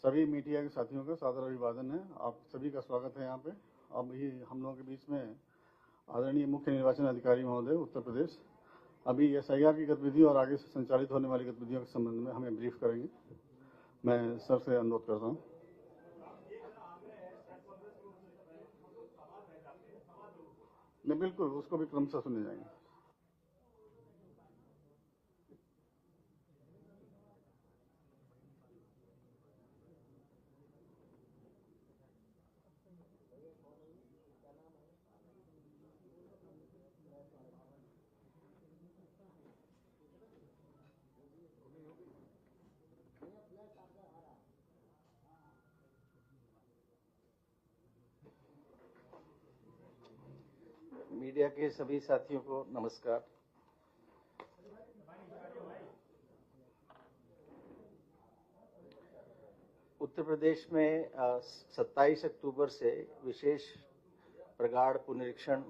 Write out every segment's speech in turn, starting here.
सभी मीडिया के साथियों का सादर अभिवादन है। आप सभी का स्वागत है यहाँ पे। अब ये हम लोगों के बीच में आदरणीय मुख्य निर्वाचन अधिकारी महोदय उत्तर प्रदेश अभी SIR की गतिविधि और आगे से संचालित होने वाली गतिविधियों के संबंध में हमें ब्रीफ करेंगे। मैं सर से अनुरोध करता हूँ। नहीं, बिल्कुल, उसको भी क्रमशः सुने जाएंगे। मीडिया के सभी साथियों को नमस्कार। उत्तर प्रदेश में 27 अक्टूबर से विशेष प्रगाढ़ पुनरीक्षण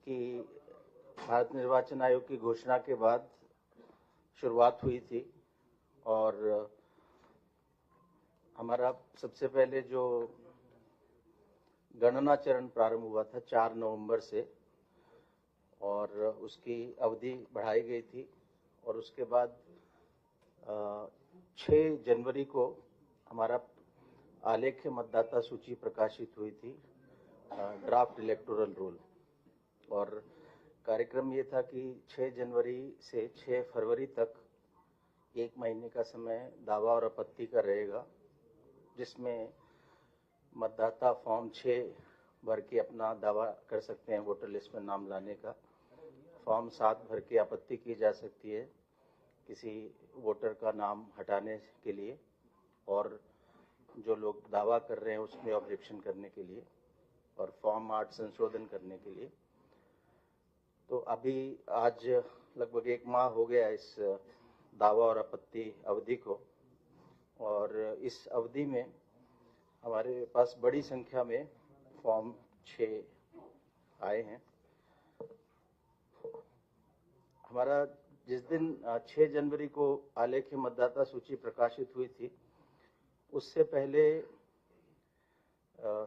की भारत निर्वाचन आयोग की घोषणा के बाद शुरुआत हुई थी और हमारा सबसे पहले जो गणना चरण प्रारंभ हुआ था 4 नवंबर से और उसकी अवधि बढ़ाई गई थी और उसके बाद 6 जनवरी को हमारा आलेख्य मतदाता सूची प्रकाशित हुई थी, ड्राफ्ट इलेक्टोरल रोल। और कार्यक्रम ये था कि 6 जनवरी से 6 फरवरी तक 1 महीने का समय दावा और आपत्ति का रहेगा, जिसमें मतदाता फॉर्म 6 भर के अपना दावा कर सकते हैं वोटर लिस्ट में नाम लाने का। फॉर्म 7 भर के आपत्ति की जा सकती है किसी वोटर का नाम हटाने के लिए और जो लोग दावा कर रहे हैं उसमें ऑब्जेक्शन करने के लिए, और फॉर्म 8 संशोधन करने के लिए। तो अभी आज लगभग 1 माह हो गया इस दावा और आपत्ति अवधि को, और इस अवधि में हमारे पास बड़ी संख्या में फॉर्म 6 आए हैं। हमारा जिस दिन 6 जनवरी को आलेख्य मतदाता सूची प्रकाशित हुई थी, उससे पहले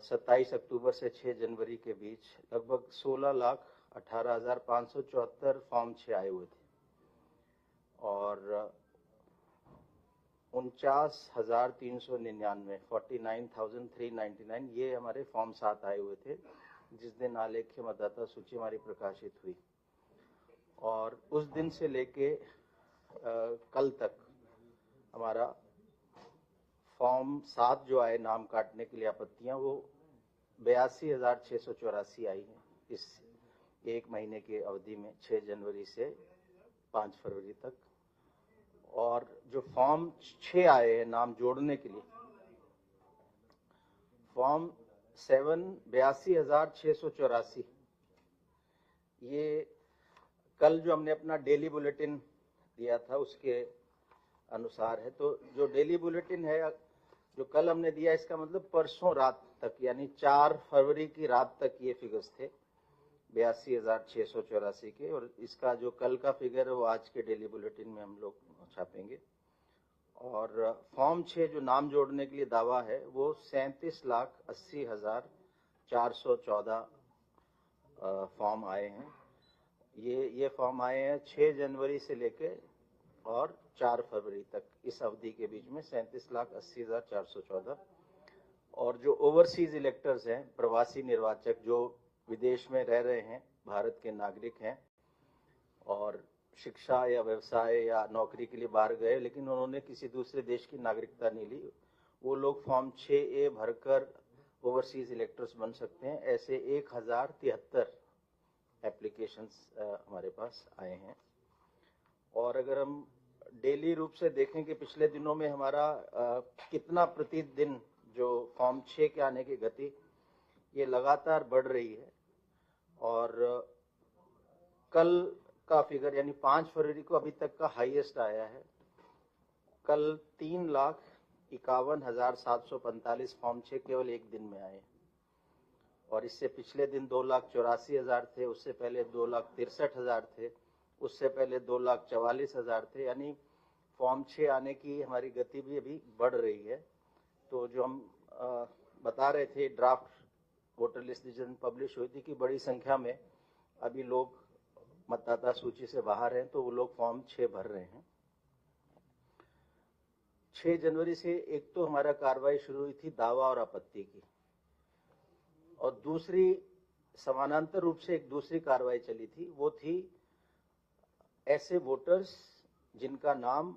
27 अक्टूबर से 6 जनवरी के बीच लगभग 16,18,574 फॉर्म 6 आए हुए थे और 49,399 49,399 ये हमारे फॉर्म 7 आए हुए थे जिस दिन आलेख्य मतदाता सूची हमारी प्रकाशित हुई। और उस दिन से लेके कल तक हमारा फॉर्म 7 जो आए नाम काटने के लिए आपत्तियां, वो 82,684 आई हैं इस 1 महीने की अवधि में, 6 जनवरी से 5 फरवरी तक। और जो फॉर्म 6 आए हैं नाम जोड़ने के लिए, फॉर्म 7 82,684, ये कल जो हमने अपना डेली बुलेटिन दिया था उसके अनुसार है। तो जो डेली बुलेटिन है जो कल हमने दिया, इसका मतलब परसों रात तक यानी 4 फरवरी की रात तक ये फिगर्स थे 82,684 के, और इसका जो कल का फिगर है वो आज के डेली बुलेटिन में हम लोग छापेंगे। और फॉर्म 6 जो नाम जोड़ने के लिए दावा है वो 37,80,414 फॉर्म आए हैं। ये फॉर्म आए हैं 6 जनवरी से लेके और 4 फरवरी तक, इस अवधि के बीच में 37,80,414। और जो ओवरसीज इलेक्टर्स हैं, प्रवासी निर्वाचक जो विदेश में रह रहे हैं, भारत के नागरिक हैं और शिक्षा या व्यवसाय या नौकरी के लिए बाहर गए लेकिन उन्होंने किसी दूसरे देश की नागरिकता नहीं ली, वो लोग फॉर्म 6A भरकर ओवरसीज इलेक्टर्स बन सकते हैं। ऐसे 1,073 एप्लीकेशंस हमारे पास आए हैं। और अगर हम डेली रूप से देखें कि पिछले दिनों में हमारा कितना प्रतिदिन जो फॉर्म 6 के आने की गति, ये लगातार बढ़ रही है। और कल का फिगर यानी 5 फरवरी को अभी तक का हाईएस्ट आया है। कल 3,51,745 फॉर्म 6 केवल एक दिन में आए, और इससे पिछले दिन 2,84,000 थे, उससे पहले 2,63,000 थे, उससे पहले 2,44,000 थे। यानी फॉर्म 6 आने की हमारी गति भी अभी बढ़ रही है। तो जो हम बता रहे थे, draft voter list decision publish हुई थी कि बड़ी संख्या में अभी लोग मतदाता सूची से बाहर हैं, तो वो लोग फॉर्म 6 भर रहे हैं। 6 जनवरी से एक तो हमारा कार्रवाई शुरू हुई थी दावा और आपत्ति की, और दूसरी समानांतर रूप से एक दूसरी कार्रवाई चली थी, वो थी ऐसे वोटर्स जिनका नाम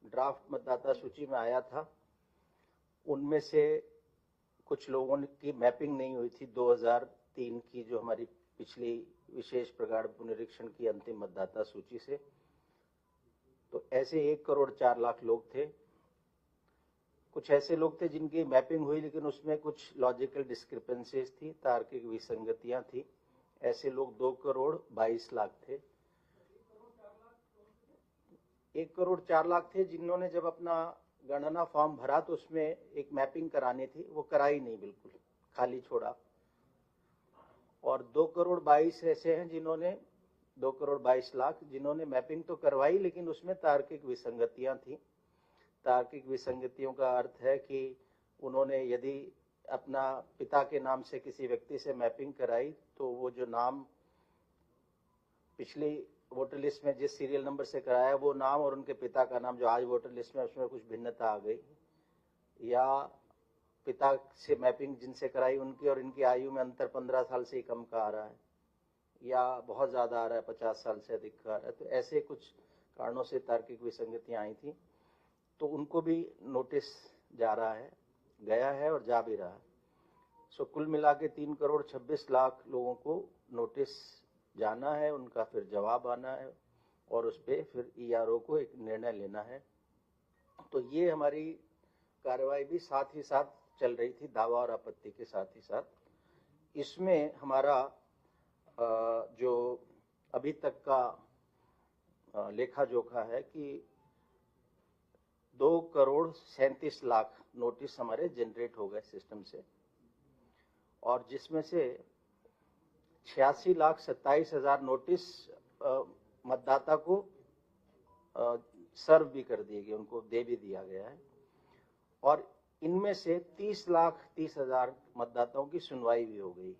ड्राफ्ट मतदाता सूची में आया था, उनमें से कुछ लोगों की मैपिंग नहीं हुई थी 2003 की जो हमारी पिछली विशेष प्रगाढ़ पुनरीक्षण की अंतिम मतदाता सूची से। तो ऐसे 1,04,00,000 लोग थे। कुछ ऐसे लोग थे जिनकी मैपिंग हुई लेकिन उसमें कुछ लॉजिकल डिस्क्रिपेंसीज थी, तार्किक विसंगतियां थी। ऐसे लोग 2,22,00,000 थे। 1,04,00,000 थे जिन्होंने जब अपना गणना फॉर्म भरा तो उसमें एक मैपिंग करानी थी, वो कराई नहीं, बिल्कुल खाली छोड़ा। और 2,22,00,000 ऐसे हैं जिन्होंने 2,22,00,000 जिन्होंने मैपिंग तो करवाई लेकिन उसमें तार्किक विसंगतियां थी। तार्किक विसंगतियों का अर्थ है कि उन्होंने यदि अपना पिता के नाम से किसी व्यक्ति से मैपिंग कराई तो वो जो नाम पिछली वोटर लिस्ट में जिस सीरियल नंबर से कराया वो नाम और उनके पिता का नाम जो आज वोटर लिस्ट में उसमें कुछ भिन्नता आ गई, या पिता से मैपिंग जिनसे कराई उनकी और इनकी आयु में अंतर 15 साल से कम का आ रहा है, या बहुत ज़्यादा आ रहा है, 50 साल से अधिक का आ रहा है। तो ऐसे कुछ कारणों से तार्किक विसंगतियां आई थी, तो उनको भी नोटिस जा रहा है, गया है और जा भी रहा है। सो कुल मिला के 3,26,00,000 लोगों को नोटिस जाना है, उनका फिर जवाब आना है और उस पर फिर ERO को एक निर्णय लेना है। तो ये हमारी कार्रवाई भी साथ ही साथ चल रही थी, दावा और आपत्ति के साथ ही साथ। इसमें हमारा जो अभी तक का लेखा जोखा है कि 2,37,00,000 नोटिस हमारे जनरेट हो गए सिस्टम से, और जिसमें से 86,27,000 नोटिस मतदाता को सर्व भी कर दिए गए, उनको दे भी दिया गया है। और इनमें से 30,30,000 मतदाताओं की सुनवाई भी हो गई।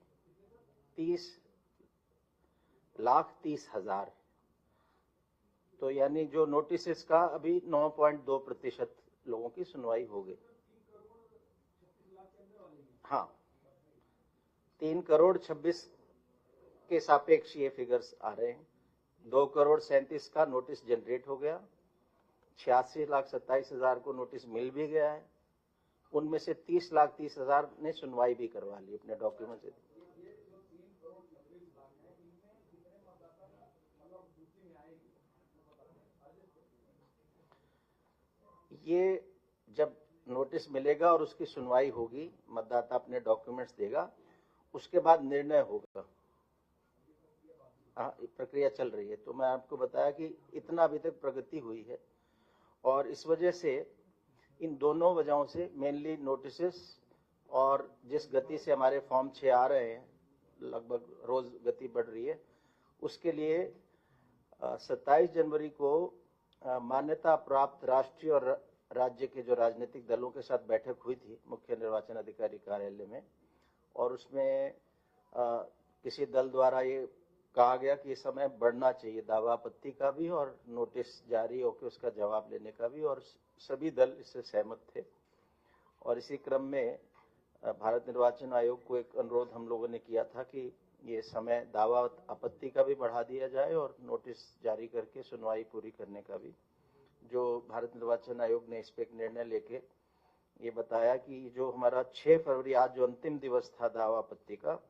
30,30,000, तो यानी जो नोटिस का अभी 9.2% लोगों की सुनवाई हो गई। हाँ, 3,26,00,000 के सापेक्ष ये फिगर्स आ रहे हैं। 2,37,00,000 का नोटिस जनरेट हो गया, 86,27,000 को नोटिस मिल भी गया है, उनमें से 30,30,000 ने सुनवाई भी करवा ली अपने डॉक्यूमेंट से। ये जब नोटिस मिलेगा और उसकी सुनवाई होगी, मतदाता अपने डॉक्यूमेंट्स देगा, उसके बाद निर्णय होगा। प्रक्रिया चल रही है। तो मैं आपको बताया कि इतना अभी तक प्रगति हुई है, और इस वजह से इन दोनों वजहों से मेनली नोटिसेस और जिस गति से हमारे फॉर्म 6 आ रहे हैं, लगभग रोज गति बढ़ रही है, उसके लिए 27 जनवरी को मान्यता प्राप्त राष्ट्रीय और राज्य के जो राजनीतिक दलों के साथ बैठक हुई थी मुख्य निर्वाचन अधिकारी कार्यालय में, और उसमें किसी दल द्वारा ये कहा गया कि इस समय बढ़ना चाहिए दावा आपत्ति का भी और नोटिस जारी होकर उसका जवाब लेने का भी, और सभी दल इससे सहमत थे। और इसी क्रम में भारत निर्वाचन आयोग को एक अनुरोध हम लोगों ने किया था कि ये समय दावा आपत्ति का भी बढ़ा दिया जाए और नोटिस जारी करके सुनवाई पूरी करने का भी। जो भारत निर्वाचन आयोग ने इस पर एक निर्णय लेके ये बताया कि जो हमारा 6 फरवरी आज जो अंतिम दिवस था दावा आपत्ति का,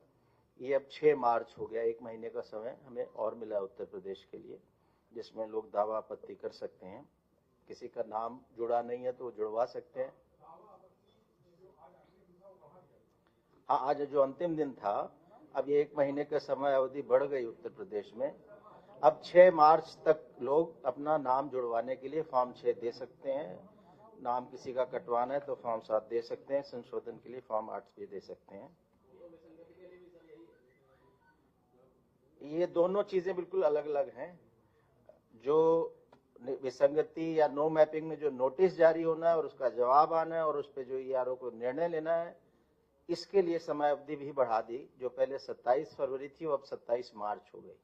ये अब 6 मार्च हो गया। 1 महीने का समय हमें और मिला उत्तर प्रदेश के लिए, जिसमें लोग दावा आपत्ति कर सकते हैं। किसी का नाम जुड़ा नहीं है तो जुड़वा सकते हैं। हाँ, आज जो अंतिम दिन था, अब ये 1 महीने का समय अवधि बढ़ गई उत्तर प्रदेश में। अब 6 मार्च तक लोग अपना नाम जुड़वाने के लिए फॉर्म 6 दे सकते हैं। नाम किसी का कटवाना है तो फॉर्म 7 दे सकते हैं, संशोधन के लिए फॉर्म 8 भी दे सकते हैं। ये दोनों चीजें बिल्कुल अलग अलग हैं। जो विसंगति या नो मैपिंग में जो नोटिस जारी होना है और उसका जवाब आना है और उस पर जो ईआरओ को निर्णय लेना है, इसके लिए समय अवधि भी बढ़ा दी। जो पहले 27 फरवरी थी वो अब 27 मार्च हो गई।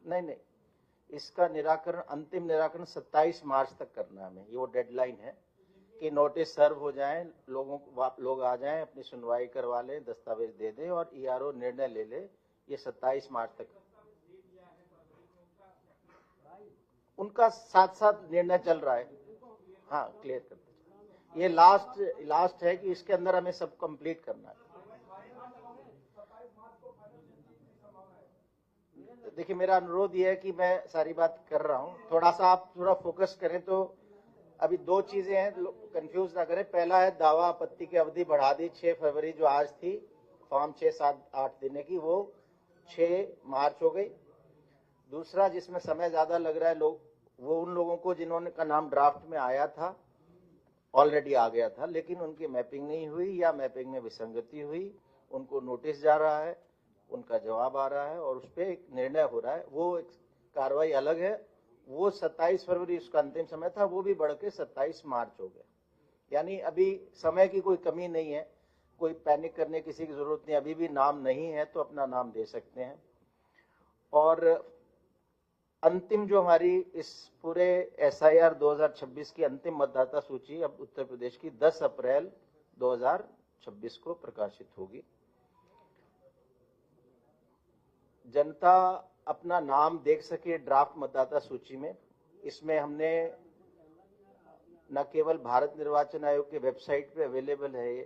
नहीं, इसका निराकरण, अंतिम निराकरण 27 मार्च तक करना है हमें। ये वो डेडलाइन है कि नोटिस सर्व हो जाए, लोग आ जाएं, अपनी सुनवाई करवा लें, दस्तावेज दे दें और ईआरओ निर्णय ले ले। ये 27 मार्च तक उनका साथ साथ निर्णय चल रहा है। हाँ, क्लियर करते। ये लास्ट है कि इसके अंदर हमें सब कंप्लीट करना है। देखिए, मेरा अनुरोध ये है कि मैं सारी बात कर रहा हूँ, थोड़ा सा आप थोड़ा फोकस करें। तो अभी दो चीजें हैं, कंफ्यूज ना करें। पहला है दावा आपत्ति की अवधि बढ़ा दी 6 फरवरी जो आज थी, फॉर्म 6, 7, 8 देने की, वो 6 मार्च हो गई। दूसरा जिसमें समय ज्यादा लग रहा है वो उन लोगों को जिन्होंने का नाम ड्राफ्ट में आया था, ऑलरेडी आ गया था, लेकिन उनकी मैपिंग नहीं हुई या मैपिंग में विसंगति हुई, उनको नोटिस जा रहा है, उनका जवाब आ रहा है और उस पर एक निर्णय हो रहा है। वो एक कार्रवाई अलग है। वो 27 फरवरी उसका अंतिम समय था, वो भी बढ़ के 27 मार्च हो गया। यानी अभी समय की कोई कमी नहीं है, कोई पैनिक करने किसी की जरूरत नहीं। अभी भी नाम नहीं है तो अपना नाम दे सकते हैं। और अंतिम जो हमारी इस पूरे एसआईआर 2026 की अंतिम मतदाता सूची अब उत्तर प्रदेश की 10 अप्रैल 2026 को प्रकाशित होगी। जनता अपना नाम देख सके ड्राफ्ट मतदाता सूची में। इसमें हमने न केवल भारत निर्वाचन आयोग के वेबसाइट पे अवेलेबल है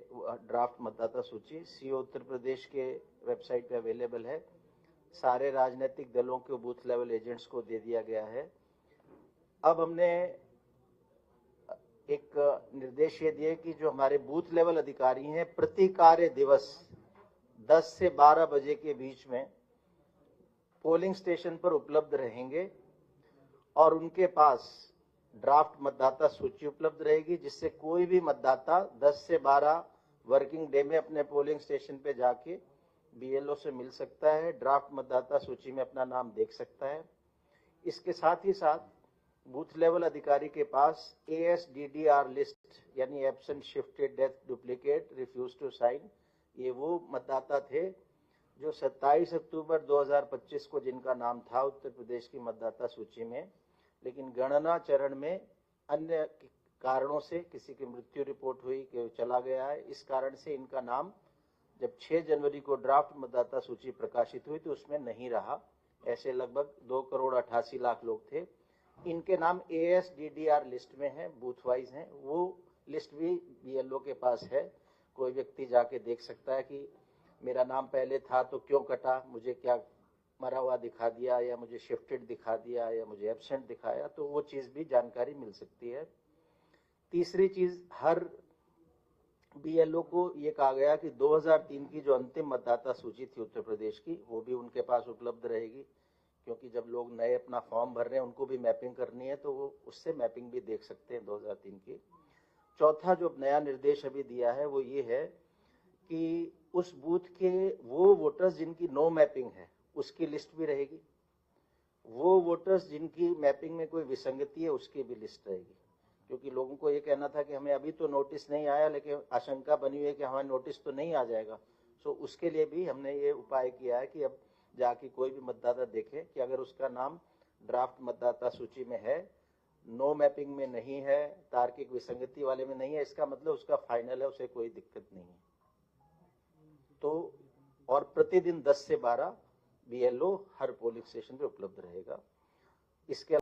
ड्राफ्ट मतदाता सूची, सीओ उत्तर प्रदेश के वेबसाइट पे अवेलेबल है, सारे राजनीतिक दलों के बूथ लेवल एजेंट्स को दे दिया गया है। अब हमने एक निर्देश ये दिए कि जो हमारे बूथ लेवल अधिकारी हैं, प्रति कार्य दिवस 10 से 12 बजे के बीच में पोलिंग स्टेशन पर उपलब्ध रहेंगे और उनके पास ड्राफ्ट मतदाता सूची उपलब्ध रहेगी, जिससे कोई भी मतदाता 10 से 12 वर्किंग डे में अपने पोलिंग स्टेशन पे जाके बीएलओ से मिल सकता है, ड्राफ्ट मतदाता सूची में अपना नाम देख सकता है। इसके साथ ही साथ बूथ लेवल अधिकारी के पास ASDDR लिस्ट यानी absent, shifted, death, duplicate, refuse to sign, ये वो मतदाता थे जो 27 अक्टूबर 2025 को जिनका नाम था उत्तर प्रदेश की मतदाता सूची में, लेकिन गणना चरण में अन्य कारणों से किसी की मृत्यु रिपोर्ट हुई कि चला गया है, इस कारण से इनका नाम जब 6 जनवरी को ड्राफ्ट मतदाता सूची प्रकाशित हुई तो उसमें नहीं रहा। ऐसे लगभग 2,88,00,000 लोग थे। इनके नाम ASDDR लिस्ट में है, बूथ वाइज हैं। वो लिस्ट भी बीएलओ के पास है। कोई व्यक्ति जाके देख सकता है कि मेरा नाम पहले था तो क्यों कटा, मुझे क्या मरा हुआ दिखा दिया या मुझे शिफ्टेड दिखा दिया या मुझे एब्सेंट दिखाया, तो वो चीज़ भी जानकारी मिल सकती है। तीसरी चीज़, हर बीएलओ को ये कहा गया कि 2003 की जो अंतिम मतदाता सूची थी उत्तर प्रदेश की, वो भी उनके पास उपलब्ध रहेगी, क्योंकि जब लोग नए अपना फॉर्म भर रहे हैं उनको भी मैपिंग करनी है, तो वो उससे मैपिंग भी देख सकते हैं 2003 की। चौथा जो नया निर्देश अभी दिया है वो ये है कि उस बूथ के वो वोटर्स जिनकी नो मैपिंग है उसकी लिस्ट भी रहेगी, वो वोटर्स जिनकी मैपिंग में कोई विसंगति है उसकी भी लिस्ट रहेगी। क्योंकि लोगों को ये कहना था कि हमें अभी तो नोटिस नहीं आया, लेकिन आशंका बनी हुई है कि हमें नोटिस तो नहीं आ जाएगा। सो उसके लिए भी हमने ये उपाय किया है कि अब जाके कोई भी मतदाता देखे कि अगर उसका नाम ड्राफ्ट मतदाता सूची में है, नो मैपिंग में नहीं है, तार्किक विसंगति वाले में नहीं है, इसका मतलब उसका फाइनल है, उसे कोई दिक्कत नहीं है। तो और प्रतिदिन 10 से 12 बीएलओ हर पोलिंग स्टेशन पे उपलब्ध रहेगा। इसके